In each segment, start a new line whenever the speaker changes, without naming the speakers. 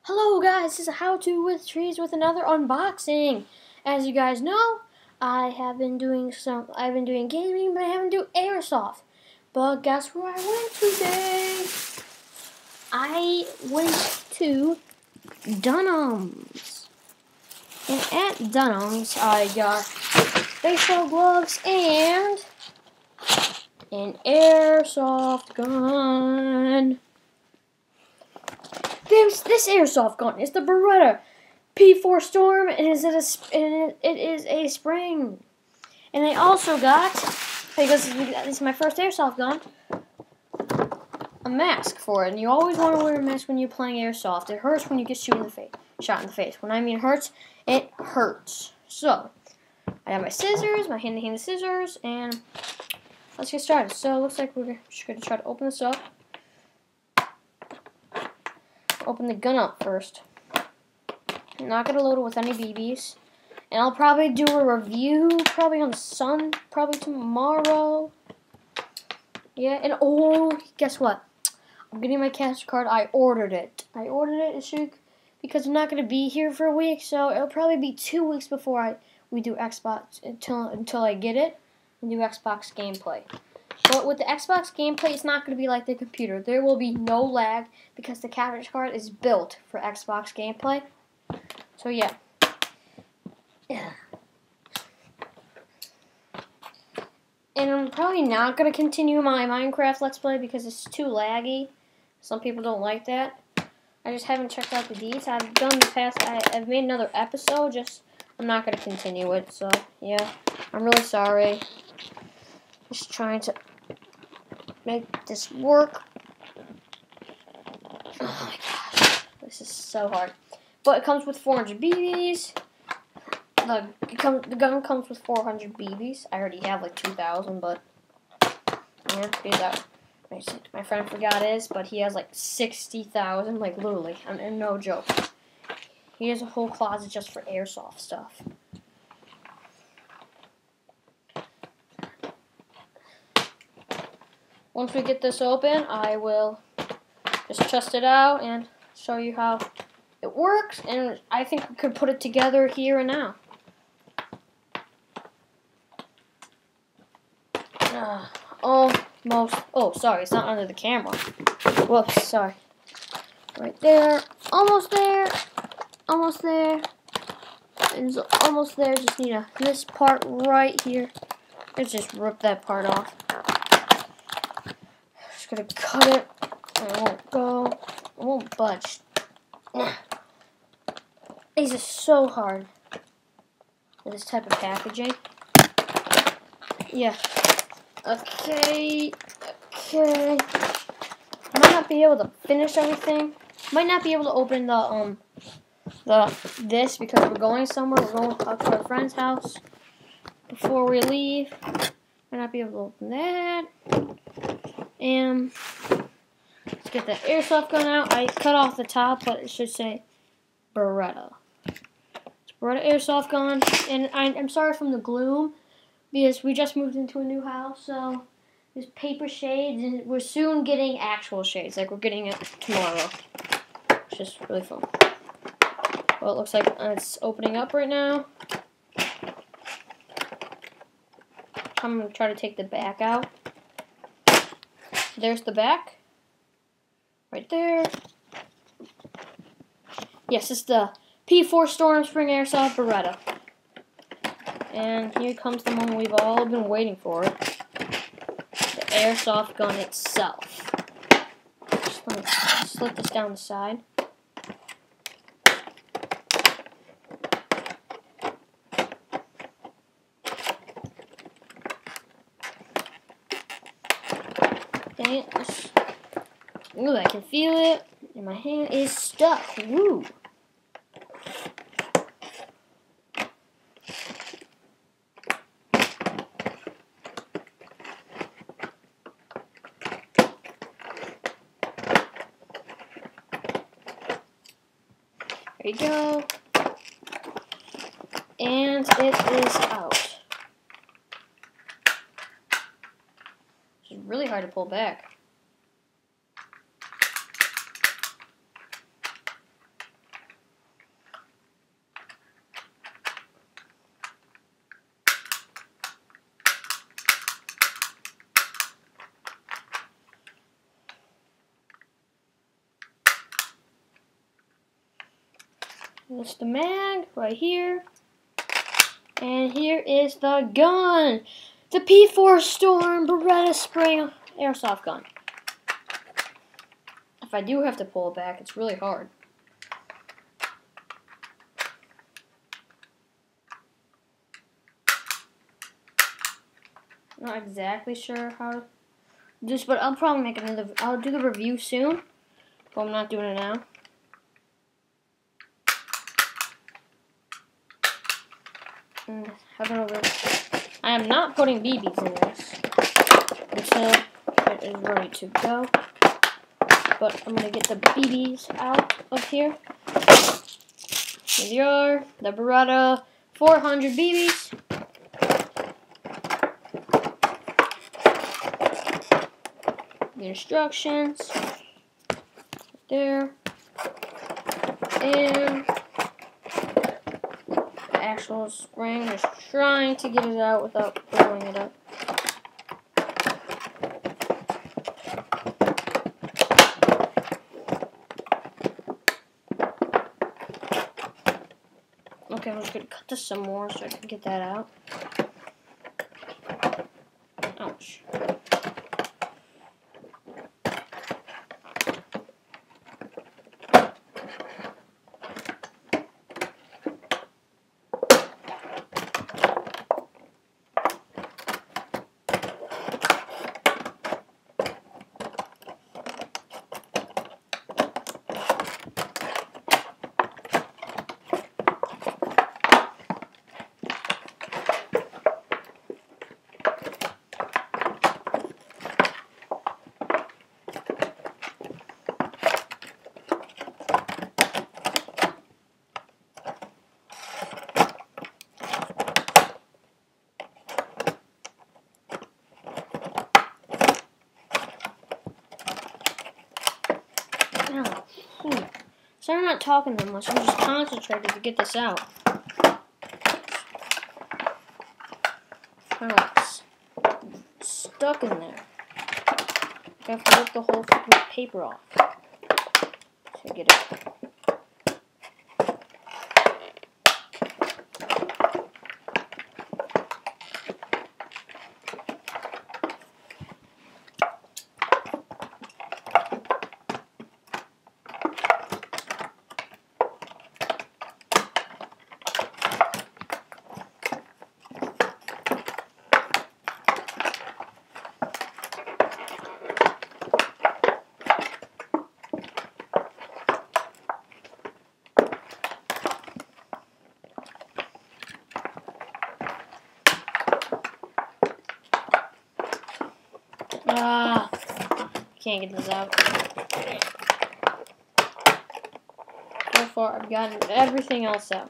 Hello guys, this is a how-to with trees with another unboxing. As you guys know, I've been doing gaming, but I haven't do airsoft. But guess where I went today? I went to Dunham's. And at Dunham's, I got baseball gloves and an airsoft gun. This airsoft gun is the Beretta P4 Storm, and it is a spring. And I also got, because this is my first airsoft gun, a mask for it. And you always want to wear a mask when you're playing airsoft. It hurts when you get shot in the face. When I mean hurts, it hurts. So I have my scissors, my handy scissors, and let's get started. So it looks like we're just going to try to open this up. Open the gun up first. I'm not going to load it with any BBs. And I'll probably do a review probably tomorrow. Yeah, and oh, guess what? I'm getting my capture card. I ordered it. Because I'm not going to be here for a week, so it'll probably be 2 weeks before we do Xbox until I get it and do Xbox gameplay. But with the Xbox gameplay, it's not going to be like the computer. There will be no lag because the capture card is built for Xbox gameplay. So yeah. And I'm probably not going to continue my Minecraft Let's Play because it's too laggy. Some people don't like that. I just haven't checked out the deets. I've done the past. I've made another episode. I'm not going to continue it. So yeah, I'm really sorry. Just trying to make this work. Oh my gosh, this is so hard. But it comes with 400 BBs. The gun comes with 400 BBs. I already have like 2,000, but yeah, my friend forgot his, but he has like 60,000, like literally. I'm no joke. He has a whole closet just for airsoft stuff. Once we get this open, I will just test it out and show you how it works, and I think we could put it together here and now. Almost. Oh, sorry, it's not under the camera. Whoops, sorry. Right there. Almost there. Almost there. It's almost there. Just need this part right here. Let's just rip that part off. Just gonna cut it. It won't go. It won't budge. These are so hard with this type of packaging. Yeah. Okay. Might not be able to finish everything. Might not be able to open this because we're going somewhere. We're going out to our friend's house before we leave. Might not be able to open that. And let's get the airsoft gun out. I cut off the top, but it should say Beretta. It's Beretta airsoft gun. And I'm sorry from the gloom because we just moved into a new house, so there's paper shades, and we're soon getting actual shades. Like we're getting it tomorrow. It's just really fun. Well, it looks like it's opening up right now. I'm gonna try to take the back out. There's the back. Right there. Yes, it's the P4 Storm Spring Airsoft Beretta. And here comes the moment we've all been waiting for. The airsoft gun itself. Just let me slip this down the side. Dang it. Ooh, I can feel it. And my hand is stuck. Woo. There you go. And it is out. It's really hard to pull back. That's the mag right here. And here is the gun. The P4 Storm Beretta Spring Airsoft Gun. If I do have to pull it back, it's really hard. Not exactly sure how to do this, but I'll probably make another. I'll do the review soon, but I'm not doing it now. I am not putting BBs in this until it is ready to go. But I'm gonna get the BBs out of here. Here they are, the Beretta 400 BBs. The instructions there, and the actual spring. Just trying to get it out without blowing it up. Okay, I'm just gonna cut this some more so I can get that out. Ouch. So I'm not talking that much, I'm just concentrated to get this out. Kind of like stuck in there. I have to rip the whole paper off to get it. Can't get this out. So far, I've gotten everything else out.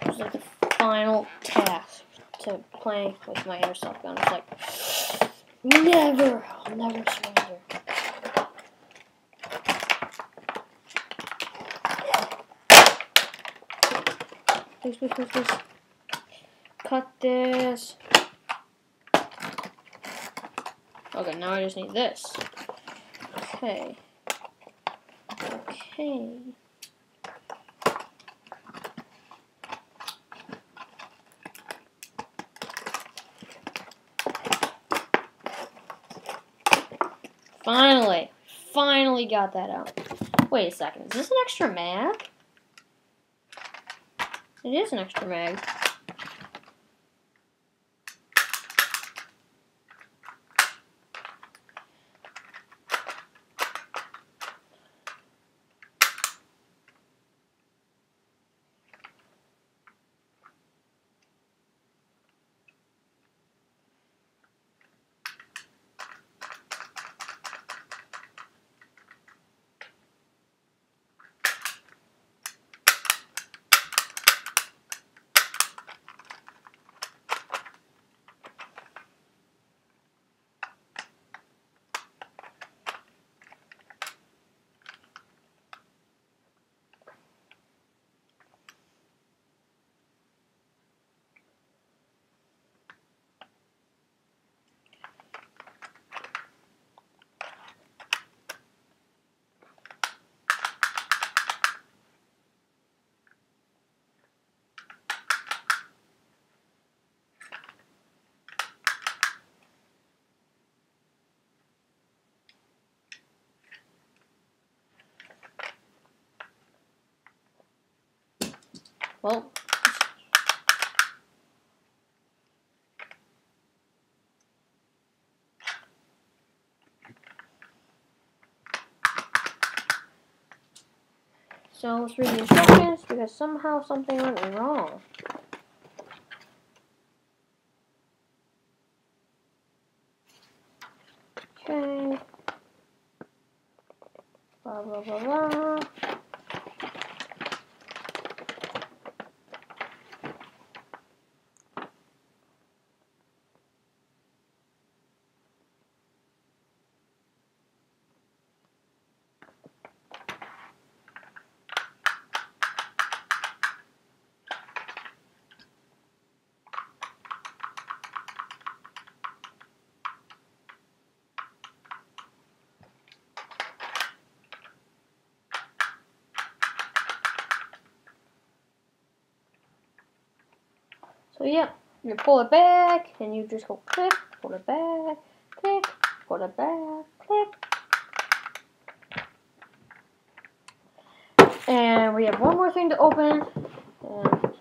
It's like the final task to play with my airsoft gun. It's like, I'll never surrender. Please. Cut this. Okay, now I just need this. Okay. Finally got that out. Wait a second, is this an extra mag? It is an extra mag. well. So let's read the instructions because somehow something went wrong. Okay. Blah, blah, blah, blah. So yeah, you pull it back, and you just go click, pull it back, click, pull it back, click. And we have one more thing to open, and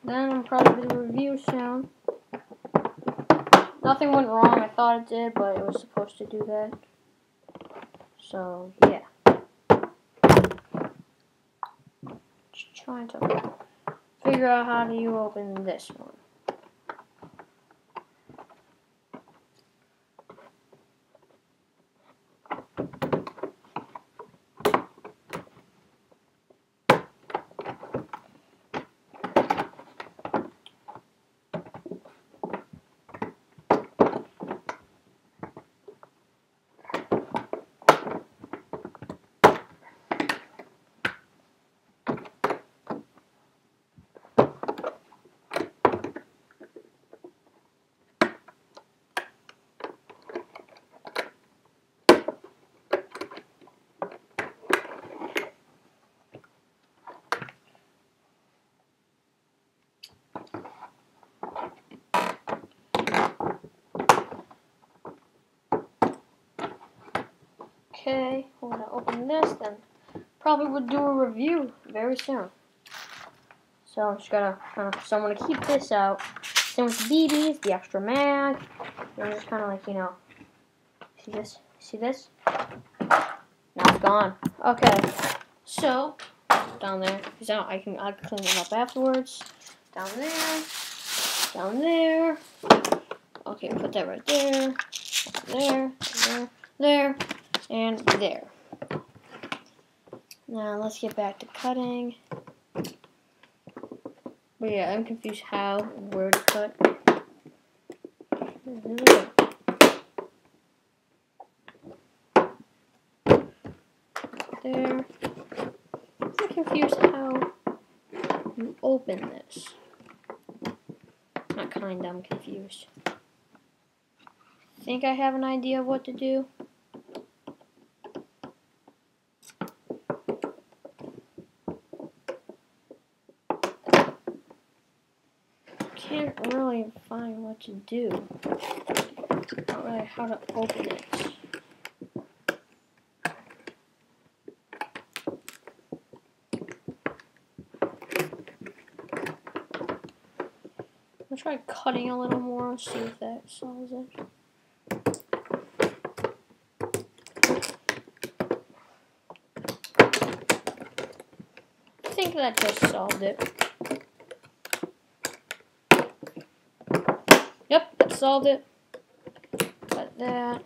then I'll probably do a review soon. Nothing went wrong, I thought it did, but it was supposed to do that. So yeah. Just trying to figure out how do you open this one. Okay, we're gonna open this, then probably would do a review very soon. So I'm just gonna so I'm gonna keep this out. Same with the BBs, the extra mag. And I'm just kind of like, you know, see this? See this? Now it's gone. Okay, so down there. I'll clean it up afterwards. Down there. Down there. Okay, put that right there. There. There. There. And there. Now let's get back to cutting. But yeah, I'm confused how and where to cut. There. I'm confused how you open this. Not kinda, I'm confused. Think I have an idea of what to do? Can't really find what to do. Not really how to open it. I'll try cutting a little more, see if that solves it. I think that just solved it. Yep, that solved it. Cut that.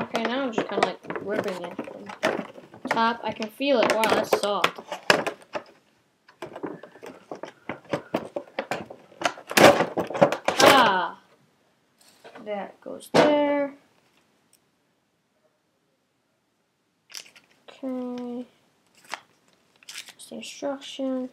Okay, now I'm just kind of like ripping it from the top. I can feel it. Wow, that's soft. Ah! That goes there. Okay. the instructions.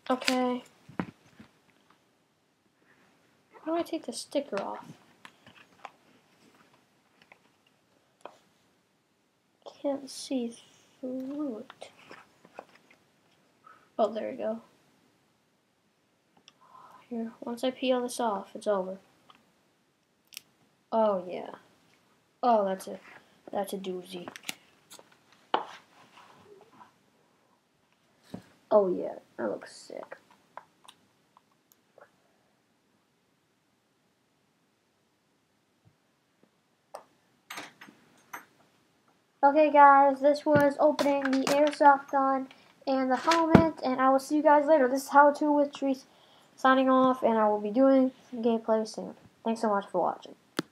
Okay. How do I take the sticker off? Can't see through it. Oh, there we go. Here, once I peel this off, it's over. Oh yeah. Oh, that's a doozy. Oh yeah, that looks sick. Okay guys, this was opening the airsoft gun and the helmet, and I will see you guys later. This is How To with Trees signing off, and I will be doing some gameplay soon. Thanks so much for watching.